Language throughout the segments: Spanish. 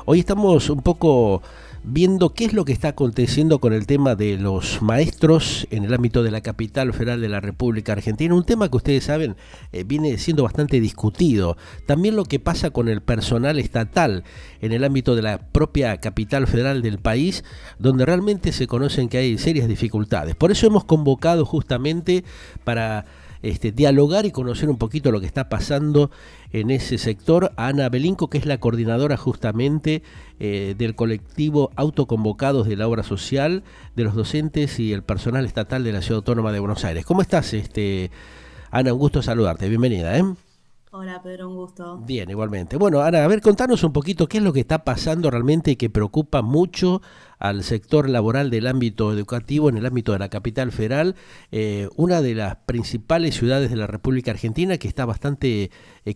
Hoy estamos un poco viendo qué es lo que está aconteciendo con el tema de los maestros en el ámbito de la capital federal de la República Argentina, un tema que ustedes saben viene siendo bastante discutido. También lo que pasa con el personal estatal en el ámbito de la propia capital federal del país, donde realmente se conocen que hay serias dificultades. Por eso hemos convocado justamente para dialogar y conocer un poquito lo que está pasando en ese sector a Ana Belinco, que es la coordinadora justamente del colectivo Autoconvocados de la Obra Social, de los docentes y el personal estatal de la Ciudad Autónoma de Buenos Aires. ¿Cómo estás, Ana? Un gusto saludarte, bienvenida, ¿eh? Hola Pedro, un gusto. Bien, igualmente. Bueno, Ana, a ver, contanos un poquito qué es lo que está pasando realmente y que preocupa mucho al sector laboral del ámbito educativo en el ámbito de la capital federal, una de las principales ciudades de la República Argentina que está bastante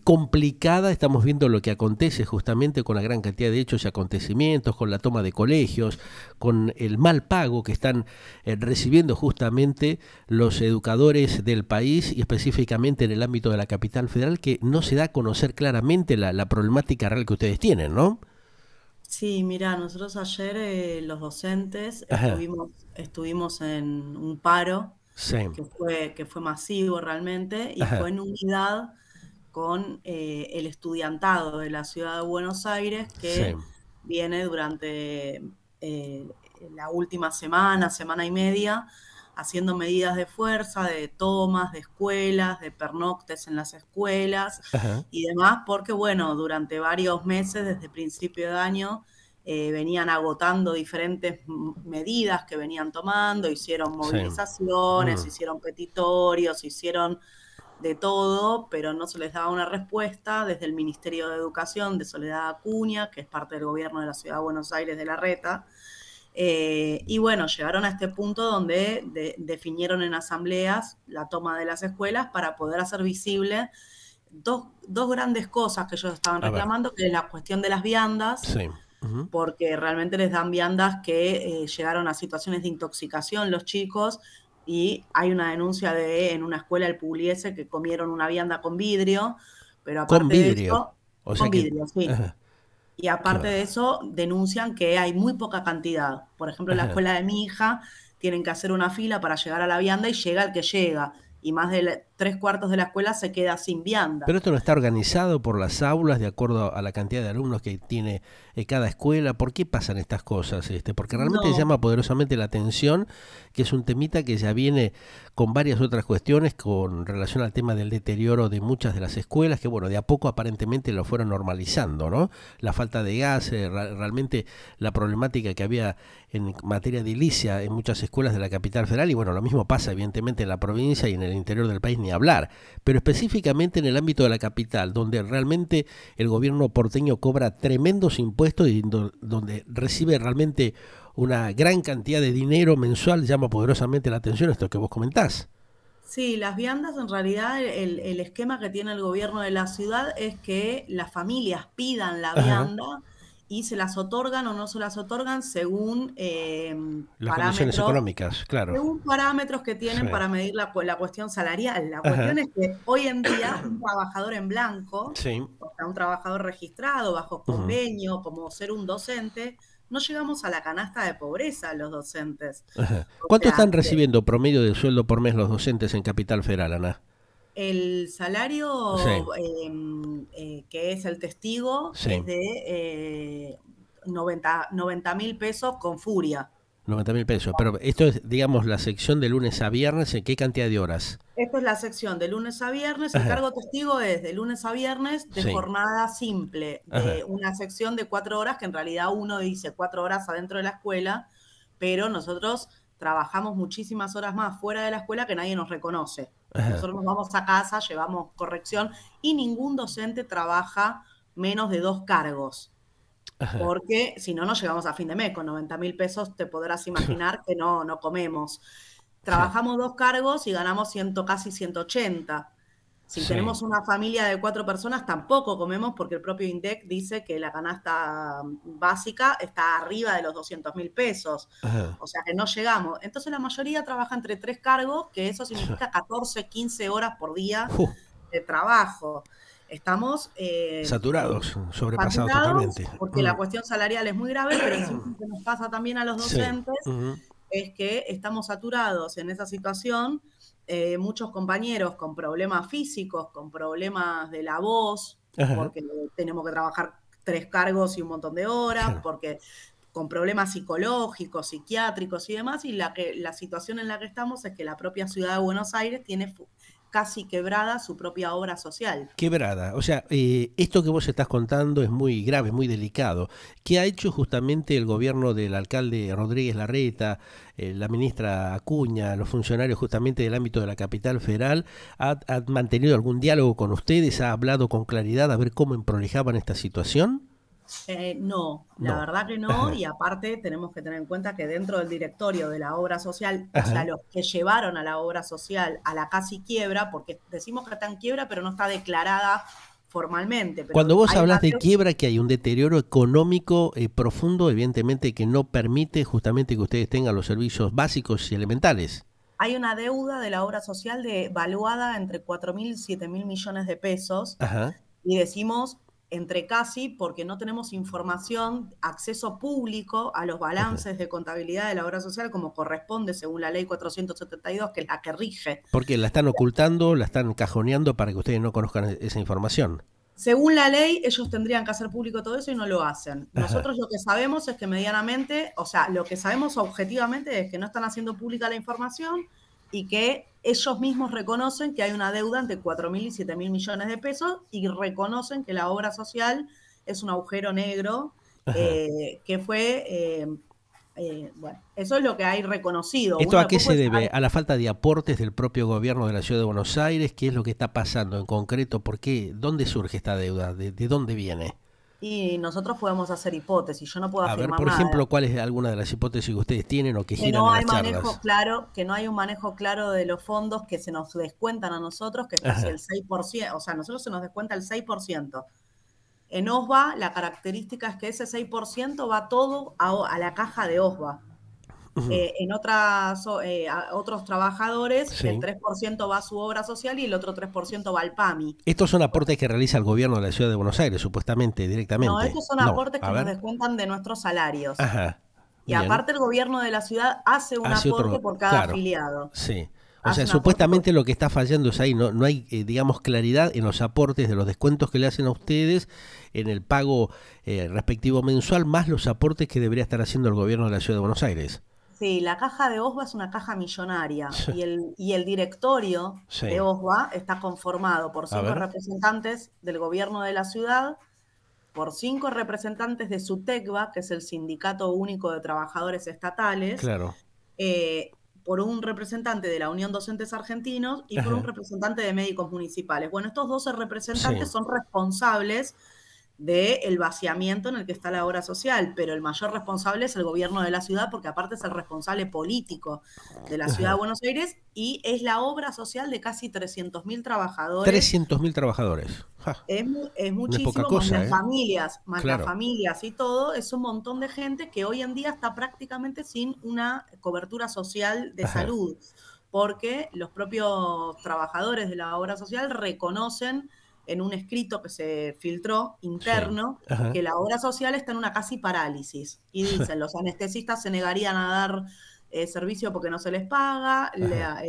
complicada. Estamos viendo lo que acontece justamente con la gran cantidad de hechos y acontecimientos, con la toma de colegios, con el mal pago que están recibiendo justamente los educadores del país y específicamente en el ámbito de la capital federal, que no se da a conocer claramente la problemática real que ustedes tienen, ¿no? Sí, mira, nosotros ayer los docentes Ajá, estuvimos en un paro sí, que fue masivo realmente y fue ajá, en unidad con el estudiantado de la ciudad de Buenos Aires sí, que viene durante la última semana, semana y media, haciendo medidas de fuerza, de tomas de escuelas, de pernoctes en las escuelas ajá, y demás, porque bueno, durante varios meses, desde principio de año, venían agotando diferentes medidas que venían tomando, hicieron sí, movilizaciones, hicieron petitorios, hicieron de todo, pero no se les daba una respuesta desde el Ministerio de Educación de Soledad Acuña, que es parte del gobierno de la Ciudad de Buenos Aires de Larreta. Y bueno, llegaron a este punto donde definieron en asambleas la toma de las escuelas para poder hacer visible dos grandes cosas que ellos estaban a ver, reclamando, que es la cuestión de las viandas, sí, ujú, porque realmente les dan viandas que llegaron a situaciones de intoxicación los chicos, y hay una denuncia en una escuela del Pugliese que comieron una vianda con vidrio, pero con aparte de vidrio, eso, o sea con que, vidrio, sí. ajá, Y qué aparte de va, eso, denuncian que hay muy poca cantidad. Por ejemplo, en la ajá. escuela de mi hija tienen que hacer una fila para llegar a la vianda y llega el que llega. Y más de tres cuartos de la escuela se queda sin vianda. Pero esto no está organizado por las aulas de acuerdo a la cantidad de alumnos que tiene cada escuela. ¿Por qué pasan estas cosas? Porque realmente No, llama poderosamente la atención, que es un temita que ya viene con varias otras cuestiones con relación al tema del deterioro de muchas de las escuelas, que bueno, de a poco aparentemente lo fueron normalizando, ¿no? La falta de gas, realmente la problemática que había en materia de edilicia en muchas escuelas de la capital federal, y bueno, lo mismo pasa evidentemente en la provincia y en el interior del país, ni hablar, pero específicamente en el ámbito de la capital, donde realmente el gobierno porteño cobra tremendos impuestos y donde recibe realmente una gran cantidad de dinero mensual, llama poderosamente la atención esto que vos comentás. sí, las viandas en realidad el esquema que tiene el gobierno de la ciudad es que las familias pidan la Ajá. vianda y se las otorgan o no se las otorgan según Las condiciones parámetros. económicas, claro. Según parámetros que Sí. tienen para medir la cuestión salarial. La cuestión Ajá. es que hoy en día un trabajador en blanco, Sí. o sea, un trabajador registrado bajo Ujú. convenio, como ser un docente, no llegamos a la canasta de pobreza los docentes. Ajá. O ¿Cuánto sea, están recibiendo promedio de sueldo por mes los docentes en Capital Federal, Ana? el Sí, salario que es el testigo es sí. de 90.000 pesos con furia. 90.000 pesos. Pero esto es, digamos, la sección de lunes a viernes, ¿en qué cantidad de horas? Esta es la sección de lunes a viernes. El Ajá. cargo testigo es de lunes a viernes de Sí. jornada simple, de Ajá. una sección de 4 horas, que en realidad uno dice 4 horas adentro de la escuela, pero nosotros trabajamos muchísimas horas más fuera de la escuela que nadie nos reconoce. Ajá. Nosotros nos vamos a casa, llevamos corrección y ningún docente trabaja menos de 2 cargos, Ajá. porque si no, no llegamos a fin de mes. Con 90.000 pesos te podrás imaginar que no comemos. Sí. Trabajamos 2 cargos y ganamos casi 180. Si Sí. tenemos una familia de 4 personas, tampoco comemos, porque el propio INDEC dice que la canasta básica está arriba de los 200.000 pesos. Ajá. O sea que no llegamos. Entonces la mayoría trabaja entre 3 cargos, que eso significa 14, 15 horas por día Ju. de trabajo. Estamos Saturados, sobrepasados saturados totalmente. porque la cuestión salarial es muy grave, pero encima lo que nos pasa también a los Sí. docentes es que estamos saturados en esa situación, muchos compañeros con problemas físicos, con problemas de la voz, Ajá. porque tenemos que trabajar 3 cargos y un montón de horas, Claro. porque con problemas psicológicos, psiquiátricos y demás, y la situación en la que estamos es que la propia ciudad de Buenos Aires tiene casi quebrada su propia obra social. Quebrada. O sea, esto que vos estás contando es muy grave, muy delicado. ¿Qué ha hecho justamente el gobierno del alcalde Rodríguez Larreta, la ministra Acuña, los funcionarios justamente del ámbito de la capital federal? ¿Ha mantenido algún diálogo con ustedes? ¿Ha hablado con claridad a ver cómo emprolejaban esta situación? No, la No. verdad que no, Ajá. y aparte tenemos que tener en cuenta que dentro del directorio de la obra social, o sea, Ajá. los que llevaron a la obra social a la casi quiebra, porque decimos que está en quiebra, pero no está declarada formalmente, Cuando pero vos hay una, hablas de quiebra, que hay un deterioro económico profundo, evidentemente que no permite justamente que ustedes tengan los servicios básicos y elementales. hay una deuda de la obra social valuada entre 4.000 y 7.000 millones de pesos, Ajá. y decimos entre casi porque no tenemos información, acceso público a los Ajá. balances de contabilidad de la obra social como corresponde según la ley 472, que es la que rige. Porque la están ocultando, la están cajoneando para que ustedes no conozcan esa información. Según la ley, ellos tendrían que hacer público todo eso y no lo hacen. Ajá. Nosotros lo que sabemos es que medianamente, o sea, lo que sabemos objetivamente es que no están haciendo pública la información y que ellos mismos reconocen que hay una deuda entre 4.000 y 7.000 millones de pesos y reconocen que la obra social es un agujero negro Ajá. que fue, bueno, eso es lo que hay reconocido. ¿Esto Uno a qué después se puede debe? saber. ¿A la falta de aportes del propio gobierno de la Ciudad de Buenos Aires? ¿Qué es lo que está pasando en concreto? ¿Por qué? ¿Dónde surge esta deuda? ¿De dónde viene? Y nosotros podemos hacer hipótesis, yo no puedo A ver, afirmar por nada. ejemplo, ¿cuál es alguna de las hipótesis que ustedes tienen o que Que giran no en hay las manejo charlas? claro, que no hay un manejo claro de los fondos que se nos descuentan a nosotros, que es casi el Ajá. 6%, o sea, a nosotros se nos descuenta el 6%. En OSBA, la característica es que ese 6% va todo a la caja de OSBA. Ujú. Otros trabajadores, el Sí. 3% va a su obra social y el otro 3% va al PAMI. Estos son aportes que realiza el gobierno de la Ciudad de Buenos Aires, supuestamente, No, directamente. estos son No, aportes a que nos ver. descuentan de nuestros salarios. Ajá. Y Bien. aparte el gobierno de la ciudad hace un Hace aporte otro, por cada claro, afiliado. sí. O sea, Hace un aporte por. supuestamente lo que está fallando es ahí, no hay, digamos, claridad en los aportes de los descuentos que le hacen a ustedes en el pago respectivo mensual, más los aportes que debería estar haciendo el gobierno de la Ciudad de Buenos Aires. Sí, la caja de OSBA es una caja millonaria y el directorio de Sí, OSBA está conformado por a 5 ver, representantes del gobierno de la ciudad, por 5 representantes de SUTECBA, que es el Sindicato Único de Trabajadores Estatales, claro. eh, por un representante de la Unión Docentes Argentinos y por un Ajá, representante de médicos municipales. Bueno, estos 12 sí, representantes son responsables del vaciamiento en el que está la obra social, pero el mayor responsable es el gobierno de la ciudad, porque aparte es el responsable político de la ciudad de ajá. Buenos Aires y es la obra social de casi 300.000 trabajadores. 300.000 trabajadores. Ja, Es no es poca muchísimo, cosa, ¿eh? más las Claro. familias y todo, es un montón de gente que hoy en día está prácticamente sin una cobertura social de Ajá, salud, porque los propios trabajadores de la obra social reconocen en un escrito que se filtró sí. interno Ajá. que la obra social está en una casi parálisis. Y dicen, los anestesistas se negarían a dar servicio porque no se les paga, Ajá.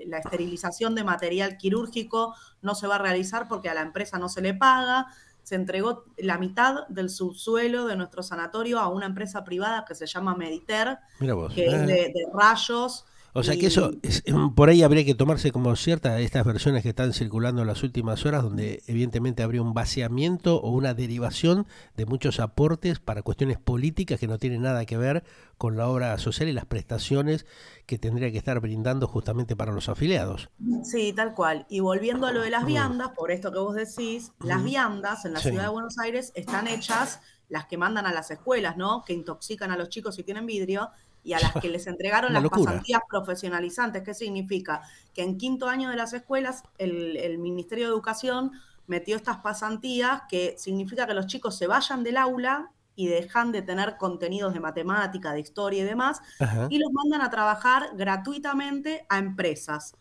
la esterilización de material quirúrgico no se va a realizar porque a la empresa no se le paga. Se entregó la mitad del subsuelo de nuestro sanatorio a una empresa privada que se llama Mediter, Mira vos. que es de rayos O sea que eso, y por ahí habría que tomarse como cierta estas versiones que están circulando en las últimas horas, donde evidentemente habría un vaciamiento o una derivación de muchos aportes para cuestiones políticas que no tienen nada que ver con la obra social y las prestaciones que tendría que estar brindando justamente para los afiliados. sí, tal cual. Y volviendo a lo de las Mm, viandas, por esto que vos decís, las mm, viandas en la ciudad de sí, Buenos Aires están hechas, las que mandan a las escuelas, ¿no? Que intoxican a los chicos si tienen vidrio, y a las que les entregaron una las locura. pasantías profesionalizantes. ¿Qué significa? Que en quinto año de las escuelas, el Ministerio de Educación metió estas pasantías, que significa que los chicos se vayan del aula y dejan de tener contenidos de matemática, de historia y demás, Ajá. y los mandan a trabajar gratuitamente a empresas.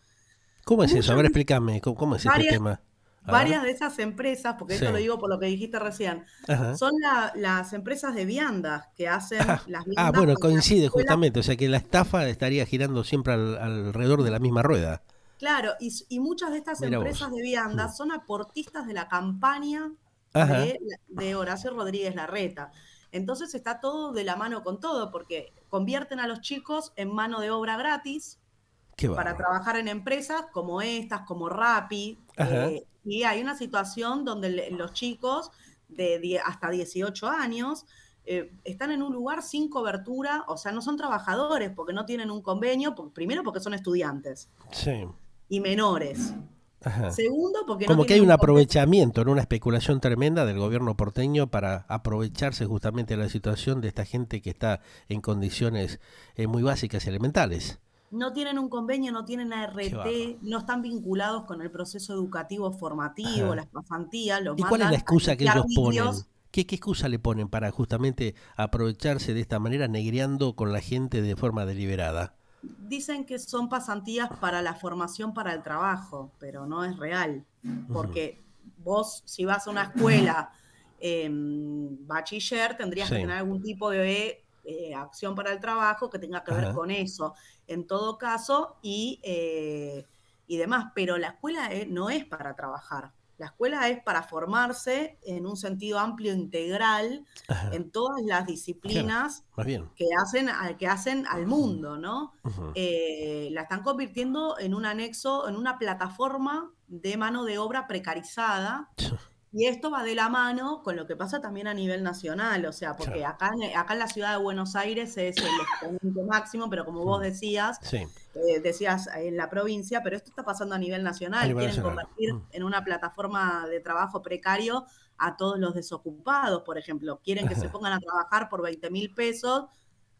¿Cómo es eso? A Muchas, ver, explícame, ¿cómo es este varias, tema? A ver. Varias de esas empresas, porque Sí. esto lo digo por lo que dijiste recién, Ajá. son las empresas de viandas que hacen las viandas Bueno, para las coincide escuelas. justamente, o sea que la estafa estaría girando siempre alrededor de la misma rueda. Claro, y muchas de estas Mira vos. empresas de Mm. viandas son aportistas de la campaña Ajá. de Horacio Rodríguez Larreta. Entonces está todo de la mano con todo, porque convierten a los chicos en mano de obra gratis Qué para bárbaro. trabajar en empresas como estas, como Rappi, Ajá. y hay una situación donde los chicos de hasta 18 años están en un lugar sin cobertura, o sea, no son trabajadores porque no tienen un convenio, primero porque son estudiantes Sí. y menores. Ajá. Segundo, porque no Como que hay tienen un un convenio. aprovechamiento, ¿no? Una especulación tremenda del gobierno porteño para aprovecharse justamente de la situación de esta gente que está en condiciones muy básicas y elementales. No tienen un convenio, no tienen Qué bárbaro. ART, no están vinculados con el proceso educativo formativo, Ajá. las pasantías, los ¿Y cuál es la mandan a excusa que limpiar ellos ponen? vidrios. ¿Qué excusa le ponen para justamente aprovecharse de esta manera, negreando con la gente de forma deliberada? Dicen que son pasantías para la formación para el trabajo, pero no es real, Ujú. porque vos si vas a una escuela bachiller tendrías que Sí. tener algún tipo de acción para el trabajo que tenga que ver Ajá. con eso, en todo caso, y demás, pero la escuela no es para trabajar, la escuela es para formarse en un sentido amplio, integral, Ajá. en todas las Claro. disciplinas Más bien. que hacen al mundo, ¿no? Ujú. La están convirtiendo en un anexo, en una plataforma de mano de obra precarizada, y esto va de la mano con lo que pasa también a nivel nacional, o sea, porque Claro. acá en la ciudad de Buenos Aires es el exponente máximo, pero como vos Mm. decías, Sí. en la provincia, pero esto está pasando a nivel A nacional. nivel Quieren nacional. convertir Mm. en una plataforma de trabajo precario a todos los desocupados, por ejemplo. Quieren que se Ajá. pongan a trabajar por 20.000 pesos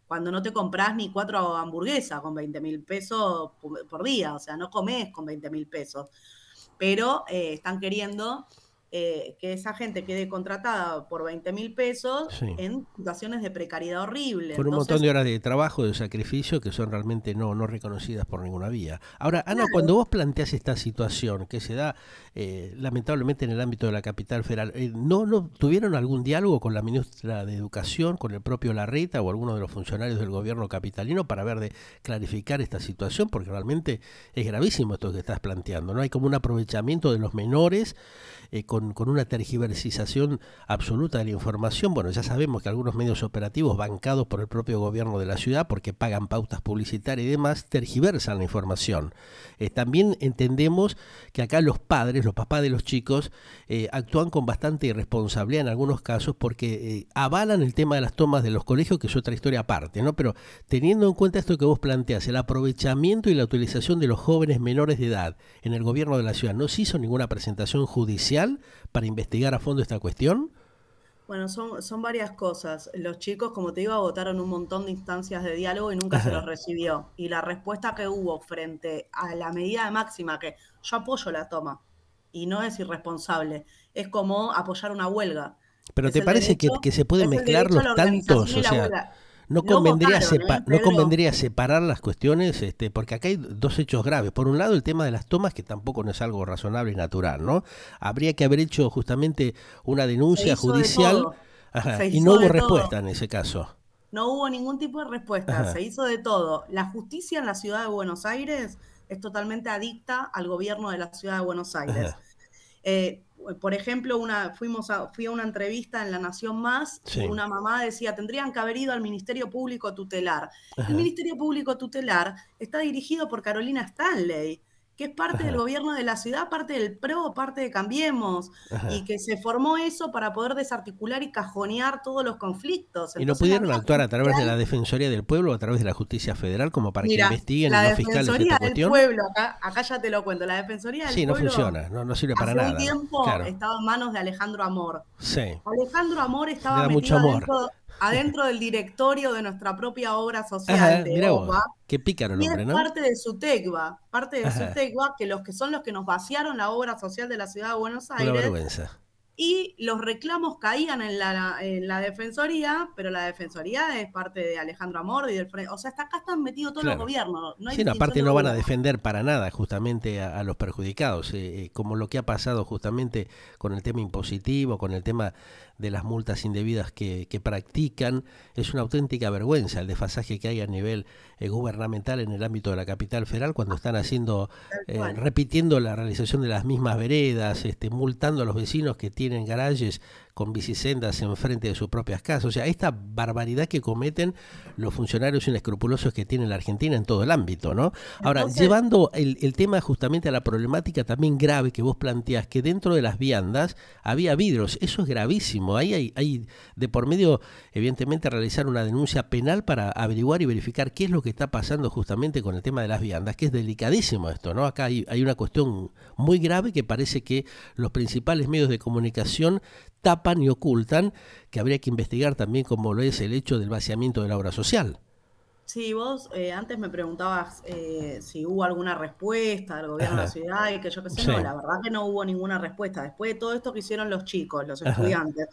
cuando no te compras ni 4 hamburguesas con 20.000 pesos por día, o sea, no comes con 20.000 pesos. Pero están queriendo que esa gente quede contratada por 20.000 pesos Sí. en situaciones de precariedad horrible. Con un montón Entonces, de horas de trabajo, de sacrificio, que son realmente no reconocidas por ninguna vía. Ahora, Ana, cuando claro, vos planteas esta situación que se da lamentablemente en el ámbito de la capital federal, ¿no tuvieron algún diálogo con la ministra de Educación, con el propio Larreta o alguno de los funcionarios del gobierno capitalino para ver de clarificar esta situación? Porque realmente es gravísimo esto que estás planteando, ¿no? Hay como un aprovechamiento de los menores con una tergiversización absoluta de la información. Bueno, ya sabemos que algunos medios operativos bancados por el propio gobierno de la ciudad, porque pagan pautas publicitarias y demás, tergiversan la información. También entendemos que acá los padres, los papás de los chicos, actúan con bastante irresponsabilidad en algunos casos porque avalan el tema de las tomas de los colegios, que es otra historia aparte, ¿no? Pero teniendo en cuenta esto que vos planteas, el aprovechamiento y la utilización de los jóvenes menores de edad en el gobierno de la ciudad, ¿no se hizo ninguna presentación judicial para investigar a fondo esta cuestión? bueno, son varias cosas. Los chicos, como te digo, agotaron un montón de instancias de diálogo y nunca se los Ajá. recibió. Y la respuesta que hubo frente a la medida de máxima, que yo apoyo la toma, y no es irresponsable, es como apoyar una huelga. Pero Es ¿te el parece derecho, que se pueden es el mezclar derecho a los la organización tantos? y O la sea, huelga. ¿no No convendría, votaron, no Pedro? convendría separar las cuestiones? Porque acá hay dos hechos graves. Por un lado, el tema de las tomas, que tampoco no es algo razonable y natural, ¿no? Habría que haber hecho justamente una Se denuncia hizo de judicial, todo. ajá, Se y no hizo hubo de todo. respuesta en ese caso. No hubo ningún tipo de respuesta, se Ajá, hizo de todo. La justicia en la ciudad de Buenos Aires es totalmente adicta al gobierno de la ciudad de Buenos Aires. ajá, Eh, por ejemplo, fui a una entrevista en La Nación Más y sí, una mamá decía, tendrían que haber ido al Ministerio Público Tutelar. El ajá, Ministerio Público Tutelar está dirigido por Carolina Stanley, que es parte del ajá, gobierno de la ciudad, parte del PRO, parte de Cambiemos, y ajá. que se formó eso para poder desarticular y cajonear todos los conflictos. ¿Y no Entonces la pudieron vía actuar a través de la judicial. Defensoría del Pueblo o a través de la Justicia Federal como para que Mira, investiguen la los fiscales esta Defensoría del cuestión? Pueblo, acá ya te lo cuento, la Defensoría del Sí, no Pueblo funciona, no sirve para hace un nada. tiempo Claro, estaba en manos de Alejandro Amor. sí, Alejandro Amor le estaba da mucho metido amor. adentro del directorio de nuestra propia obra social Ajá, de mira vos, OVA, qué pícaro el y es hombre, ¿no? parte de su Ajá, TECBA, que son los que nos vaciaron la obra social de la ciudad de Buenos una Aires, vergüenza. y los reclamos caían en la Defensoría, pero la Defensoría es parte de Alejandro Amor y del Frente. O sea, hasta acá están metidos todos los Claro. gobiernos, no hay Sí, no, distinción aparte de no van a gobierno. defender para nada justamente a los perjudicados, como lo que ha pasado justamente con el tema impositivo, con el tema de las multas indebidas que practican. Es una auténtica vergüenza el desfasaje que hay a nivel gubernamental en el ámbito de la capital federal cuando están haciendo, Tal cual. repitiendo la realización de las mismas veredas, multando a los vecinos que tienen garajes con bicisendas enfrente de sus propias casas. O sea, esta barbaridad que cometen los funcionarios inescrupulosos que tiene la Argentina en todo el ámbito, ¿no? Ahora, Entonces, llevando el tema justamente a la problemática también grave que vos planteás, que dentro de las viandas había vidrios, eso es gravísimo. Ahí hay de por medio, evidentemente, realizar una denuncia penal para averiguar y verificar qué es lo que está pasando justamente con el tema de las viandas, que es delicadísimo esto, ¿no? Acá hay una cuestión muy grave que parece que los principales medios de comunicación tapan y ocultan, que habría que investigar también como lo es el hecho del vaciamiento de la obra social. sí, vos antes me preguntabas si hubo alguna respuesta del gobierno de la Ajá, ciudad y que yo qué sé, sí, no, la verdad que no hubo ninguna respuesta. Después de todo esto que hicieron los chicos, los ajá, estudiantes,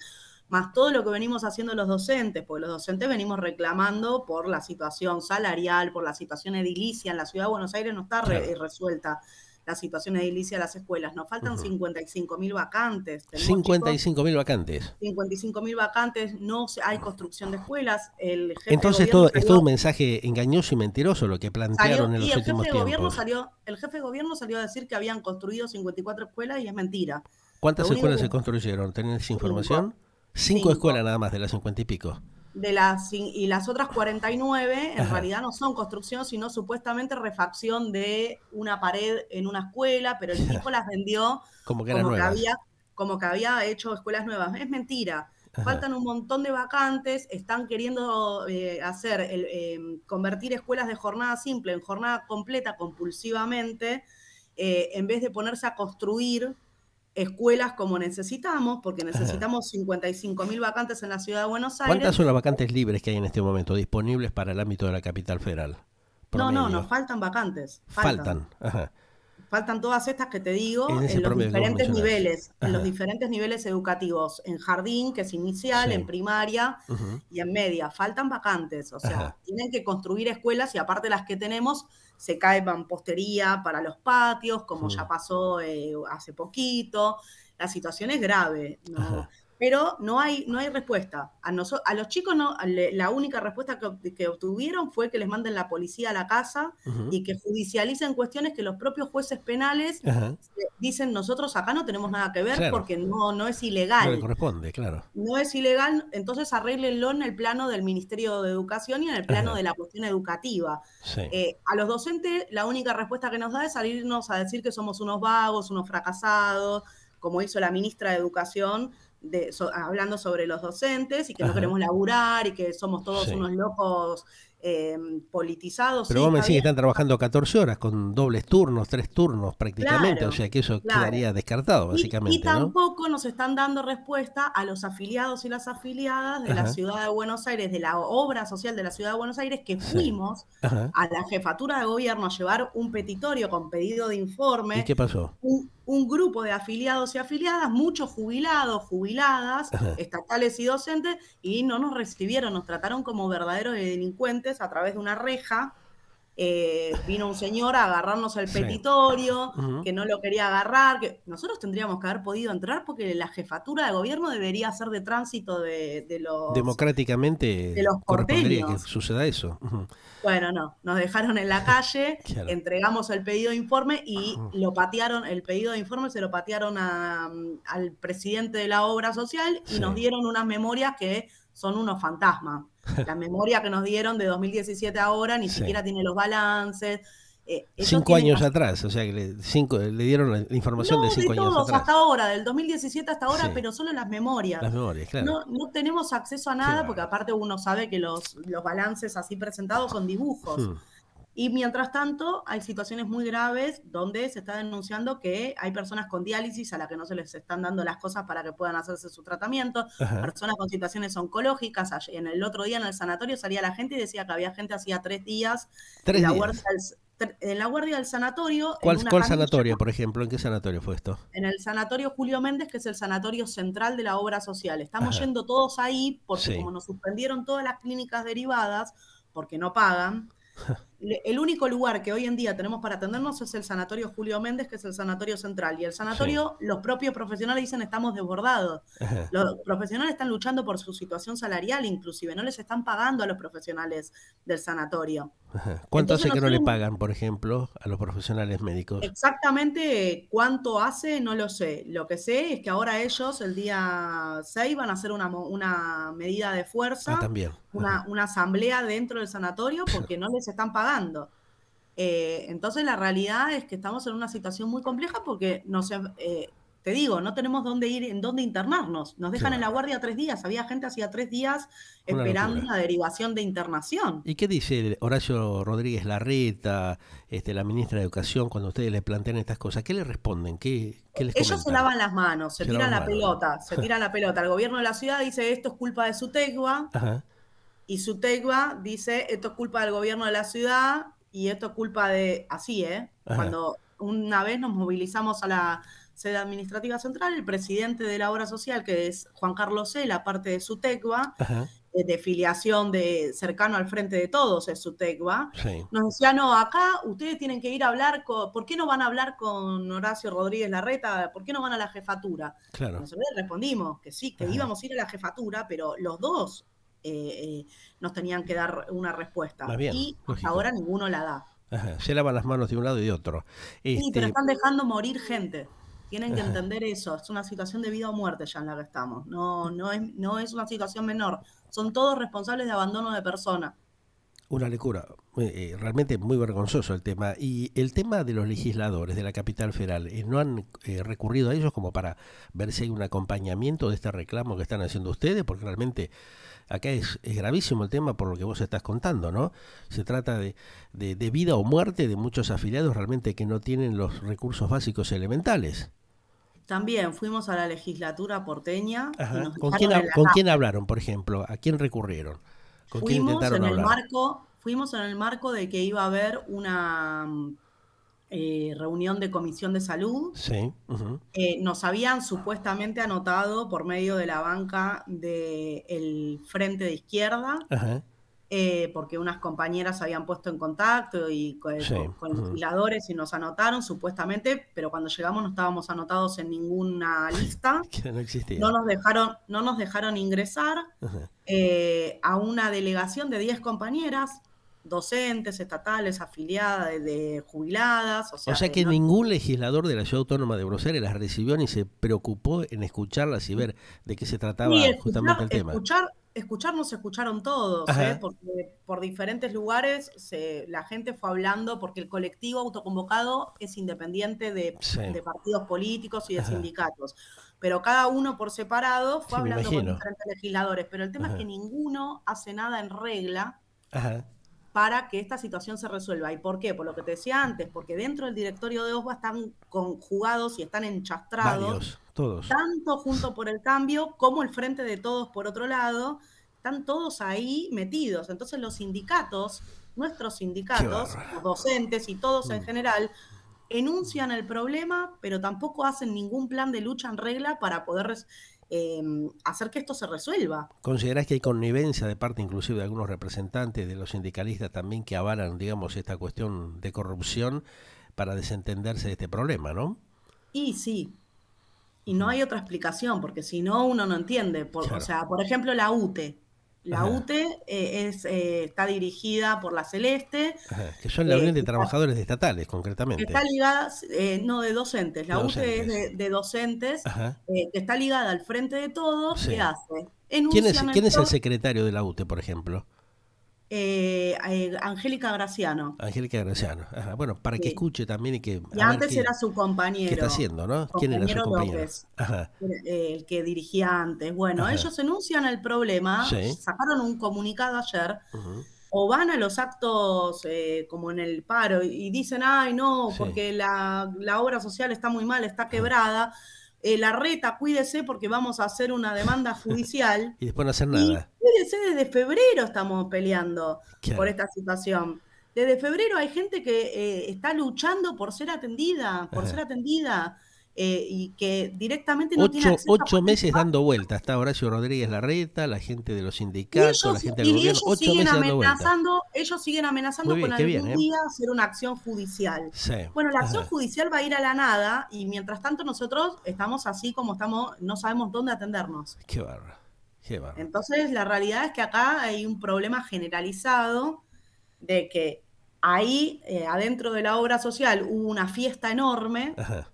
más todo lo que venimos haciendo los docentes, porque los docentes venimos reclamando por la situación salarial, por la situación edilicia en la ciudad de Buenos Aires, no está claro. resuelta la situación edilicia de las escuelas. Nos faltan Ujú. 55.000 vacantes. Tenemos chicos, 55.000 vacantes. 55.000 vacantes, no hay construcción de escuelas. El jefe de Entonces gobierno todo, es todo un salió mensaje engañoso y mentiroso lo que plantearon en y los últimos tiempos. el jefe de gobierno salió a decir que habían construido 54 escuelas y es mentira. Lo ¿Cuántas único escuelas se que construyeron? ¿Tenés cinco, información? Cinco escuelas cinco. nada más de las 50 y pico. Y las otras 49 en Ajá, realidad no son construcción, sino supuestamente refacción de una pared en una escuela, pero el tipo las vendió como que eran como que nuevas. había, como que había hecho escuelas nuevas. Es mentira. Ajá, Faltan un montón de vacantes, están queriendo convertir escuelas de jornada simple en jornada completa compulsivamente, en vez de ponerse a construir escuelas como necesitamos, porque ajá. necesitamos 55.000 vacantes en la ciudad de Buenos ¿Cuántas Aires. son las vacantes libres que hay en este momento disponibles para el ámbito de la capital federal? No, no, nos Promedio. faltan vacantes, faltan. Faltan. Ajá. Faltan todas estas que te digo En ese promedio que vos mencionás. en los Ajá. diferentes niveles educativos, en jardín, que es inicial, en Sí. primaria Ujú. y en media. Faltan vacantes, o sea, Ajá. tienen que construir escuelas y aparte las que tenemos, se cae mampostería para los patios, como Mm. ya pasó hace poquito. La situación es grave, ¿no? Ajá. Pero no hay respuesta. A los chicos no, la única respuesta que obtuvieron fue que les manden la policía a la casa Ujú. y que judicialicen cuestiones que los propios jueces penales Ajá. dicen nosotros acá no tenemos nada que ver Claro. porque no es No le ilegal. corresponde, claro. No es ilegal, entonces arréglenlo en el plano del Ministerio de Educación y en el plano Ajá. de la cuestión educativa. Sí. A los docentes la única respuesta que nos da es salirnos a decir que somos unos vagos, unos fracasados, como hizo la ministra de Educación, hablando sobre los docentes y que no Ajá. queremos laburar y que somos todos Sí. unos locos politizados. Pero Sí, vos me está decís que bien. están trabajando 14 horas con dobles turnos, 3 turnos prácticamente, o Claro, sea que eso claro. quedaría descartado Y básicamente, ¿no? tampoco nos están dando respuesta a los afiliados y las afiliadas de la Ajá. ciudad de Buenos Aires, de la obra social de la ciudad de Buenos Aires, que Sí. fuimos Ajá. a la jefatura de gobierno a llevar un petitorio con pedido de ¿Y informe, qué pasó? un grupo de afiliados y afiliadas, muchos jubilados, jubiladas, Ajá. estatales y docentes, y no nos recibieron, nos trataron como verdaderos delincuentes a través de una reja. Vino un señor a agarrarnos el Sí. petitorio, Ujú. que no lo quería agarrar, que nosotros tendríamos que haber podido entrar porque la jefatura de gobierno debería ser de tránsito de Democráticamente los correspondería que porteños. suceda eso. Ujú. Bueno, no, nos dejaron en la calle, Claro. entregamos el pedido de informe y Ujú. lo patearon, el pedido de informe se lo patearon al presidente de la obra social y nos Sí. dieron unas memorias que son unos fantasmas. La memoria que nos dieron de 2017 a ahora ni Sí. siquiera tiene los balances. Ellos 5 años tienen atrás, o sea que le dieron la información de no, de 5 años todos, atrás. hasta ahora, del 2017 hasta ahora, Sí. pero solo las memorias. Las memorias, claro. No tenemos acceso a Qué nada porque bárbaro. aparte uno sabe que los balances así presentados son dibujos. Hmm. Y mientras tanto, hay situaciones muy graves donde se está denunciando que hay personas con diálisis a las que no se les están dando las cosas para que puedan hacerse su tratamiento, Ajá. personas con situaciones oncológicas. En el otro día en el sanatorio salía la gente y decía que había gente hacía 3 días en 3 la huerta días. en la guardia del sanatorio, en una ¿Cuál camilla, sanatorio, por ejemplo? ¿En qué sanatorio fue esto? en el sanatorio Julio Méndez, que es el sanatorio central de la obra social. Estamos Ajá, yendo todos ahí porque sí, como nos suspendieron todas las clínicas derivadas, porque no pagan, el único lugar que hoy en día tenemos para atendernos es el sanatorio Julio Méndez, que es el sanatorio central. Y el sí, sanatorio, los propios profesionales dicen estamos desbordados. ajá, Los profesionales están luchando por su situación salarial, inclusive, no les están pagando a los profesionales del sanatorio. ajá. ¿Cuánto Entonces hace que no le nosotros pagan, por ejemplo, a los profesionales médicos? exactamente cuánto hace, no lo sé. Lo que sé es que ahora ellos, el día 6 van a hacer una medida de Ah, fuerza, también. Ajá. una asamblea dentro del sanatorio porque no les están pagando. Entonces la realidad es que estamos en una situación muy compleja porque te digo, no tenemos dónde ir, en dónde internarnos. Nos Qué dejan en la bárbaro. guardia 3 días. Había gente hacía 3 días Una esperando locura. una derivación de internación. ¿Y qué dice Horacio Rodríguez Larreta, la ministra de Educación, cuando ustedes le plantean estas cosas? ¿Qué le responden? ¿Qué les Ellos se comentan? lavan las manos, se Se lavan tiran las la manos, ¿no? pelota, se tiran la pelota. El gobierno de la ciudad dice esto es culpa de Sutegua Ajá, y Sutegua dice esto es culpa del gobierno de la ciudad y esto es culpa de, así, ¿eh? ajá, Cuando una vez nos movilizamos a la sede administrativa central, el presidente de la obra social, que es Juan Carlos Cela, parte de Sutegua, ajá, de filiación de cercano al frente de todos es Sutegua, sí, nos decía, no, acá ustedes tienen que ir a hablar ¿por qué no van a hablar con Horacio Rodríguez Larreta? ¿Por qué no van a la jefatura? claro, Nosotros le respondimos que sí, que ajá. íbamos a ir a la jefatura, pero los dos nos tenían que dar una Más respuesta bien, y hasta lógico. ahora ninguno la da. Ajá. Se lavan las manos de un lado y de otro. Sí, pero Este, están dejando morir gente. Tienen que ajá. entender eso. Es una situación de vida o muerte ya en la que estamos. No es una situación menor. Son todos responsables de abandono de personas. Una locura, realmente muy vergonzoso el tema. Y el tema de los legisladores de la capital federal, ¿no han recurrido a ellos como para ver si hay un acompañamiento de este reclamo que están haciendo ustedes? Porque realmente acá es gravísimo el tema por lo que vos estás contando, ¿no? Se trata de vida o muerte de muchos afiliados realmente que no tienen los recursos básicos elementales. También fuimos a la legislatura porteña y Ajá. nos dejaron en la ¿Con quién calle. hablaron, por ejemplo? ¿A quién recurrieron? ¿Con quién intentaron hablar? Fuimos en el marco de que iba a haber una reunión de comisión de salud. Sí. Ujú. Nos habían supuestamente anotado por medio de la banca del Frente de Izquierda, Ajá. porque unas compañeras se habían puesto en contacto y Sí. con Ujú. legisladores y nos anotaron supuestamente, pero cuando llegamos no estábamos anotados en ninguna lista. Que no No existía. nos dejaron ingresar Ajá. a una delegación de 10 compañeras, docentes, estatales, afiliadas, de jubiladas, o O sea, sea que ningún legislador de la Ciudad Autónoma de Buenos Aires las recibió ni se preocupó en escucharlas y ver de qué se sí, trataba justamente el tema. escuchar nos escucharon todos, Ajá. porque por diferentes lugares la gente fue hablando, porque el colectivo autoconvocado es independiente Sí. de partidos políticos y de Ajá. sindicatos, pero cada uno por separado fue Sí, me hablando con imagino. diferentes legisladores, pero el tema es que Ajá. ninguno hace nada en regla Ajá. para que esta situación se resuelva. ¿Y por qué? Por lo que te decía antes, porque dentro del directorio de OSBA están conjugados y están enchastrados, Varios, todos. tanto Junto por el Cambio como el Frente de Todos por otro lado, están todos ahí metidos. Entonces los sindicatos, nuestros Qué sindicatos, bárbaro. los docentes y todos en Mm. general, enuncian el problema, pero tampoco hacen ningún plan de lucha en regla para poder hacer que esto se resuelva. ¿Considerás que hay connivencia de parte inclusive de algunos representantes de los sindicalistas también que avalan, digamos, esta cuestión de corrupción para desentenderse de este problema, ¿no? Y sí, y no hay otra explicación, porque si no, uno no entiende. O Claro. sea, por ejemplo, la UTE. La Ajá. UTE está dirigida por la Celeste, Ajá. Que son la Unión de está, Trabajadores Estatales, está concretamente. ligada, no de docentes, De la UTE es docentes. de docentes, Ajá. que está ligada al Frente de Todos. ¿Qué Sí. hace? Enuncian el ¿Quién es el pro, secretario de la UTE, por ejemplo? Angélica Graciano. Angélica Graciano. Ajá. Bueno, para que Sí. escuche también y que Y a ver antes era su qué está compañero, haciendo, ¿no? ¿Quién era su compañero compañero? López, Ajá. el que dirigía antes. Bueno, Ajá. ellos enuncian el problema, Sí. sacaron un comunicado ayer, Ujú. o van a los actos como en el paro y dicen, ay, no, Sí. porque la obra social está muy mal, está Ajá. quebrada. Larreta, cuídese porque vamos a hacer una demanda judicial. Y después no hacer Y nada. cuídese, desde febrero estamos peleando por Claro. esta situación. desde febrero hay gente que está luchando por ser atendida, Ajá. y que directamente no tiene acceso a 8 meses políticos. dando vuelta. Está Horacio Rodríguez Larreta, la gente de los sindicatos, la gente del gobierno. 8 meses dando vuelta. ellos siguen Muy amenazando bien, con qué bien, algún ¿eh? día hacer una acción judicial. Sí. Bueno, la acción Ajá. judicial va a ir a la nada y mientras tanto nosotros estamos así como estamos, no sabemos dónde atendernos. Qué bárbaro. Qué bárbaro. Entonces, la realidad es que acá hay un problema generalizado de que ahí, adentro de la obra social, hubo una fiesta enorme Ajá.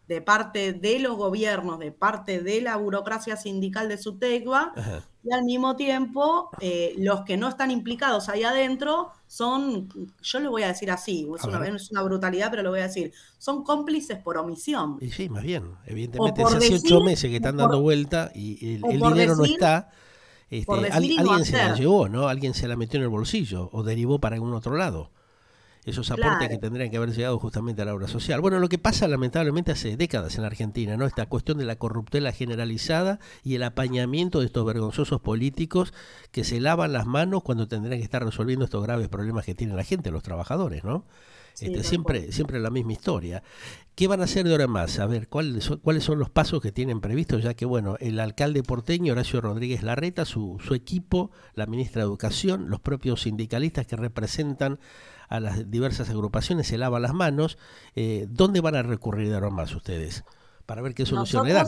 de parte de los gobiernos, de parte de la burocracia sindical de SUTECBA, Ajá. y al mismo tiempo los que no están implicados ahí adentro son, yo lo voy a decir así, A ver. es una brutalidad, pero lo voy a decir, son cómplices por omisión. Y sí, más bien. O Evidentemente, por si hace decir, 8 meses que o están por, dando vuelta y o el por dinero no decir, está, y no alguien se la hacer. llevó, ¿no? Alguien se la metió en el bolsillo o derivó para algún otro lado. Esos aportes que Claro. tendrían que haber llegado justamente a la obra social. Bueno, lo que pasa lamentablemente hace décadas en la Argentina, ¿no? Esta cuestión de la corruptela generalizada y el apañamiento de estos vergonzosos políticos que se lavan las manos cuando tendrían que estar resolviendo estos graves problemas que tiene la gente, los trabajadores, ¿no? Sí, tal cual. Siempre la misma historia. ¿Qué van a hacer de ahora en más? A ver, ¿cuáles son los pasos que tienen previstos? Ya que, bueno, el alcalde porteño, Horacio Rodríguez Larreta, su equipo, la ministra de Educación, los propios sindicalistas que representan a las diversas agrupaciones se lavan las manos. ¿Dónde van a recurrir de ahora en más ustedes? Para ver qué solución le dan.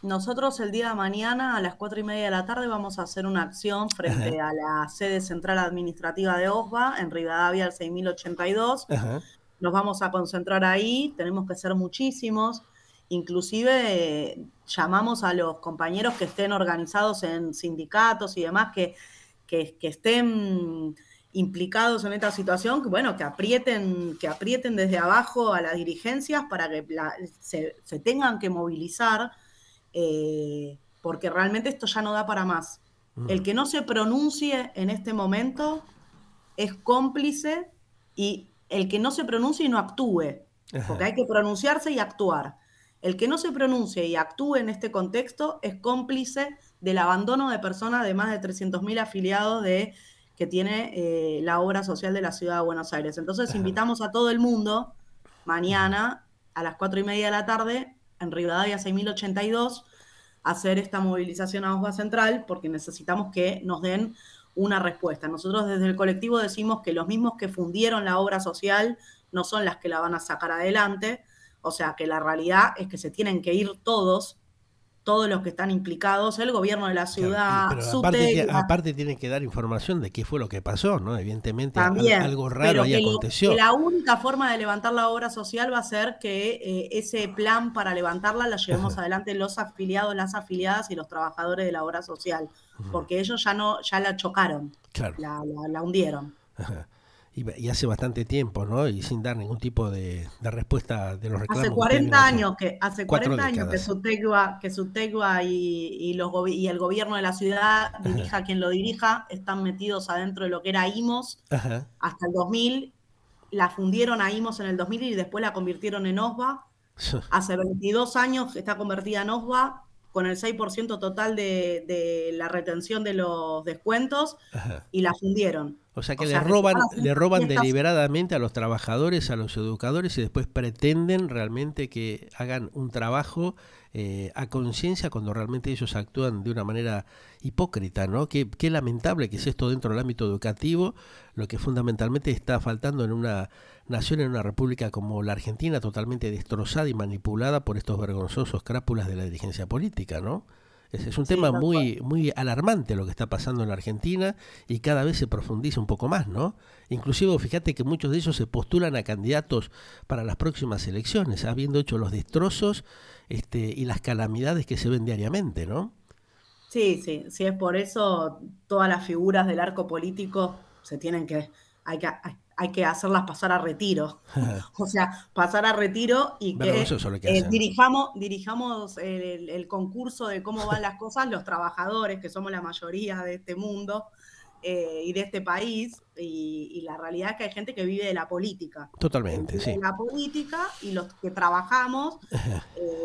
Nosotros el día de mañana a las 4:30 de la tarde vamos a hacer una acción Ajá, frente a la sede central administrativa de OSBA en Rivadavia al 6082. ajá, Nos vamos a concentrar ahí, tenemos que ser muchísimos. Inclusive llamamos a los compañeros que estén organizados en sindicatos y demás, que estén implicados en esta situación, que bueno, que aprieten desde abajo a las dirigencias para que se tengan que movilizar, porque realmente esto ya no da para más. El que no se pronuncie en este momento es cómplice, y el que no se pronuncie y no actúe, porque ajá, hay que pronunciarse y actuar. El que no se pronuncie y actúe en este contexto es cómplice del abandono de personas de más de 300.000 afiliados que tiene la obra social de la Ciudad de Buenos Aires. Entonces ajá. invitamos a todo el mundo mañana a las 4:30 de la tarde en Rivadavia 6082 a hacer esta movilización a OSBA Central, porque necesitamos que nos den una respuesta. Nosotros desde el colectivo decimos que los mismos que fundieron la obra social no son las que la van a sacar adelante, o sea que la realidad es que se tienen que ir todos los que están implicados, el gobierno de la Claro, ciudad, pero SUTEC, aparte tienen que dar información de qué fue lo que pasó, ¿no? Evidentemente también, algo raro pero ahí que aconteció. la única forma de levantar la obra social va a ser que ese plan para levantarla la llevemos adelante los afiliados, las afiliadas y los trabajadores de la obra social, porque ellos ya la chocaron, Claro. la hundieron. Ajá. Y hace bastante tiempo, ¿no? Y sin dar ningún tipo de respuesta de los Hace reclamos que ustedes vienen 40 haciendo. años que, hace 4 40 años décadas. que SUTECBA y el gobierno de la ciudad, Ajá. dirija quien lo dirija, están metidos adentro de lo que era IMOS Ajá. hasta el 2000. La fundieron a IMOS en el 2000 y después la convirtieron en OSBA. Hace 22 años que está convertida en OSBA, con el 6% total de la retención de los descuentos, Ajá. y la fundieron. O sea O que sea que se van le haciendo roban fiestas. deliberadamente a los trabajadores, a los educadores y después pretenden realmente que hagan un trabajo a conciencia cuando realmente ellos actúan de una manera hipócrita, ¿no? Qué lamentable que es esto dentro del ámbito educativo, lo que fundamentalmente está faltando en una nación, en una república como la Argentina, totalmente destrozada y manipulada por estos vergonzosos crápulas de la dirigencia política, ¿no? Es un Sí, tema tal cual. muy alarmante lo que está pasando en la Argentina y cada vez se profundiza un poco más, ¿no? Inclusive, fíjate que muchos de ellos se postulan a candidatos para las próximas elecciones, habiendo hecho los destrozos y las calamidades que se ven diariamente, ¿no? Sí, sí, sí, es por eso todas las figuras del arco político hay que, hay que hacerlas pasar a retiro. O sea, pasar a retiro y que Vergonzoso lo que hacen. dirijamos el concurso de cómo van las cosas los trabajadores, que somos la mayoría de este mundo, y de este país, y la realidad es que hay gente que vive de la política. Totalmente, sí. De la política, y los que trabajamos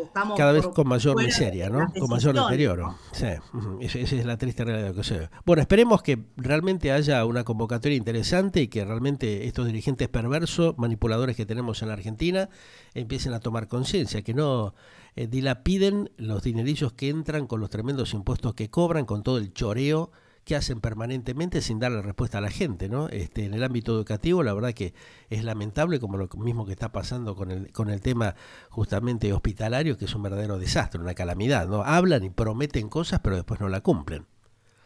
estamos Cada vez con mayor fuera miseria, de las ¿no? Con mayor decisiones, deterioro. ¿no? Sí, esa es la triste realidad que se ve. Bueno, esperemos que realmente haya una convocatoria interesante y que realmente estos dirigentes perversos, manipuladores que tenemos en la Argentina, empiecen a tomar conciencia, que no dilapiden los dinerillos que entran con los tremendos impuestos que cobran, con todo el choreo que hacen permanentemente sin darle respuesta a la gente, ¿no? En el ámbito educativo, la verdad que es lamentable, como lo mismo que está pasando con el tema justamente hospitalario, que es un verdadero desastre, una calamidad, ¿no? Hablan y prometen cosas, pero después no la cumplen.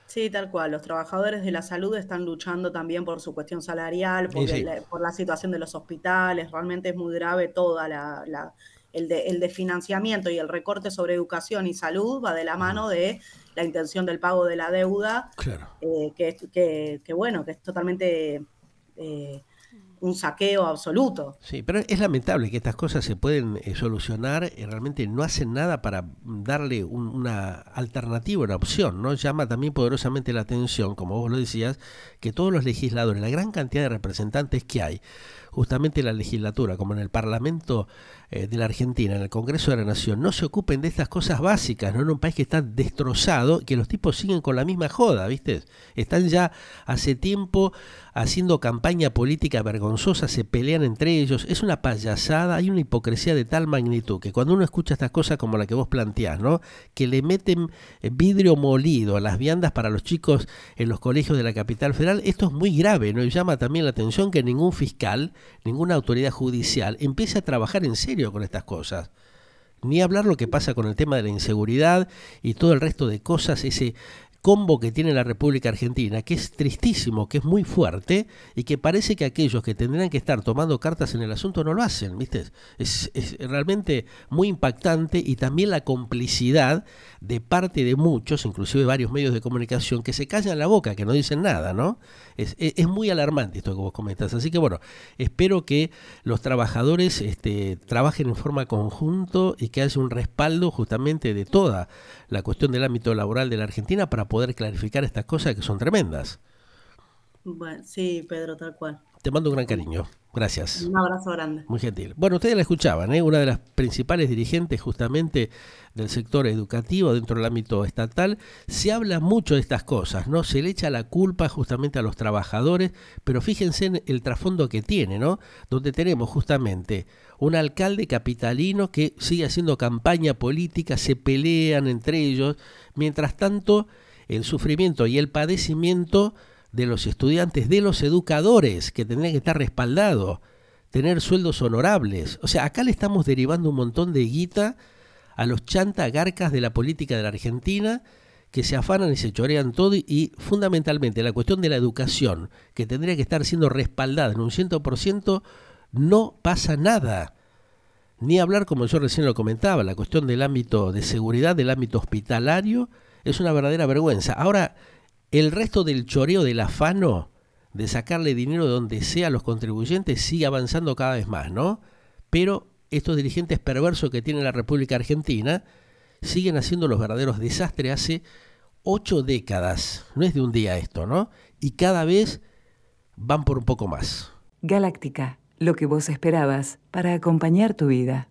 Sí, tal cual. Los trabajadores de la salud están luchando también por su cuestión salarial, Y sí, por la situación de los hospitales. Realmente es muy grave toda el desfinanciamiento y el recorte sobre educación y salud va de la mano de la intención del pago de la deuda, claro. bueno, que es totalmente un saqueo absoluto. Sí, pero es lamentable que estas cosas se pueden solucionar y realmente no hacen nada para darle una alternativa, una opción, ¿no? Llama también poderosamente la atención, como vos lo decías, que todos los legisladores, la gran cantidad de representantes que hay, justamente en la legislatura, como en el Parlamento de la Argentina, en el Congreso de la Nación, no se ocupen de estas cosas básicas, ¿no? En un país que está destrozado, que los tipos siguen con la misma joda, ¿viste? Están ya hace tiempo haciendo campaña política vergonzosa, se pelean entre ellos, es una payasada, hay una hipocresía de tal magnitud que cuando uno escucha estas cosas como la que vos planteás, ¿no? Que le meten vidrio molido a las viandas para los chicos en los colegios de la capital federal, esto es muy grave, ¿no? Y llama también la atención que ningún fiscal, ninguna autoridad judicial empiece a trabajar en serio con estas cosas. Ni hablar lo que pasa con el tema de la inseguridad y todo el resto de cosas, ese combo que tiene la República Argentina, que es tristísimo, que es muy fuerte y que parece que aquellos que tendrían que estar tomando cartas en el asunto no lo hacen, ¿viste? Es realmente muy impactante, y también la complicidad de parte de muchos, inclusive varios medios de comunicación, que se callan la boca, que no dicen nada, ¿no? Es muy alarmante esto que vos comentas. Así que bueno, espero que los trabajadores trabajen en forma conjunto y que haya un respaldo justamente de toda la cuestión del ámbito laboral de la Argentina para poder clarificar estas cosas que son tremendas. Bueno, sí, Pedro, tal cual. Te mando un gran cariño. Gracias. Un abrazo grande. Muy gentil. Bueno, ustedes la escuchaban, una de las principales dirigentes justamente del sector educativo dentro del ámbito estatal. Se habla mucho de estas cosas, ¿no? Se le echa la culpa justamente a los trabajadores, pero fíjense en el trasfondo que tiene, ¿no? Donde tenemos justamente un alcalde capitalino que sigue haciendo campaña política, se pelean entre ellos, mientras tanto el sufrimiento y el padecimiento de los estudiantes, de los educadores, que tendrían que estar respaldados, tener sueldos honorables. O sea, acá le estamos derivando un montón de guita a los chantagarcas de la política de la Argentina, que se afanan y se chorean todo, y fundamentalmente la cuestión de la educación, que tendría que estar siendo respaldada en un 100%, no pasa nada. Ni hablar, como yo recién lo comentaba, la cuestión del ámbito de seguridad, del ámbito hospitalario, es una verdadera vergüenza. Ahora, el resto del choreo, del afano de sacarle dinero de donde sea a los contribuyentes, sigue avanzando cada vez más, ¿no? Pero estos dirigentes perversos que tiene la República Argentina siguen haciendo los verdaderos desastres hace 8 décadas. No es de un día esto, ¿no? Y cada vez van por un poco más. Galáctica, lo que vos esperabas para acompañar tu vida.